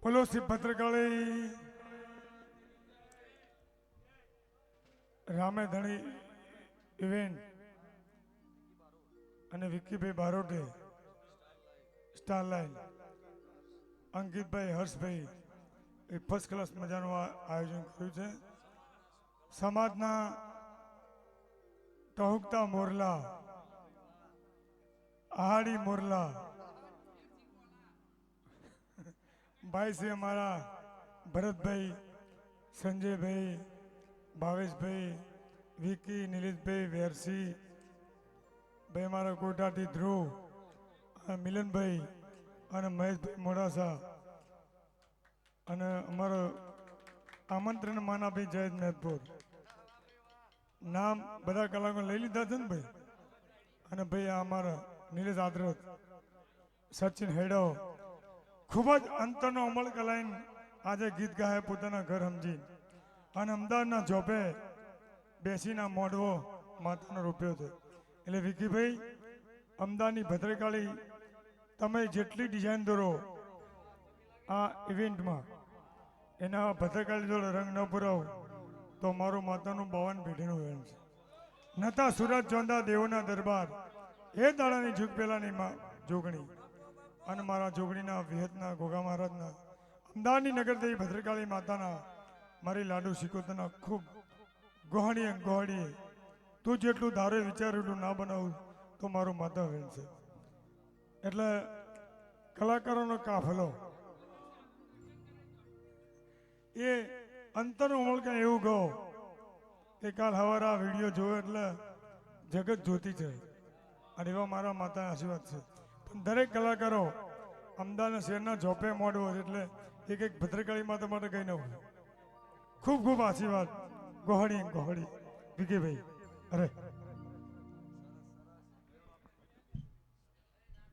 બોલો શ્રી ભદ્રકાળી રામે ધણી ઇવેન્ટ અને વિક્કીભાઈ બારોટે સ્ટાર લાઈન અંકિતભાઈ હર્ષભાઈ એ ફર્સ્ટ ક્લાસ મજાનું આયોજન કર્યું છે. સમાજના ટહુકતા મોરલા આહાડી મોરલા ભાઈ છે અમારા ભરતભાઈ, સંજયભાઈ, ભાવેશભાઈ, વિકી, નિલેશભાઈ, વેરસી ભાઈ, અમારા કોટાથી ધ્રુવ, મિલનભાઈ અને મહેશભાઈ મોડાસા અને અમારો આમંત્રણ માનાભાઈ જયેશ મેદપુર. નામ બધા કલાકો લઈ લીધા છે ને ભાઈ. અને ભાઈ આ અમારા નિલેશ આદરત, સચિન હેડો ખૂબ જ અંતરનો અમલ કલાઈને આજે ગીત ગાય પોતાના ઘર સમજી અને અમદાવાદના જોપે બેસીના મોઢવો માતાનો રૂપ્યો છે. એટલે વિકીભાઈ, અમદાવાદની ભદ્રકાળી તમે જેટલી ડિઝાઇન દોરો આ ઇવેન્ટમાં એના ભદ્રકાળી જોડે રંગ ન પુરાવો તો મારું માતાનું 52 પેઢીનું વેણ છે. નતા સુરત ચોંદા દેવોના દરબાર એ દાડાની જુગ પહેલાની જોગણી અને મારા જોગણીના વિહતના ગોગા મહારાજના અમદાવાદની નગરદેવી ભદ્રકાળી માતાના મારી લાડુ શિકોતરના ખૂબ ગોહણીએ ગોહડીએ તું જેટલું ધારે વિચારેલું ના બનાવું તો મારું માતા વેણ છે. એટલે કલાકારોનો કાફલો એ અંતરનો અમલ એવું કહો કે કાલ સવારે આ વિડીયો જોયો એટલે જગત જોતી છે અને એવા મારા માતાના આશીર્વાદ છે. પણ દરેક કલાકારો અમદાવાદ શહેરના જોપે મોડવો એટલે એક ભદ્રકાળી માતા માટે કઈ ન હોય. ખૂબ ખૂબ આશીર્વાદ. ગોહડી વિકીભાઈ. અરે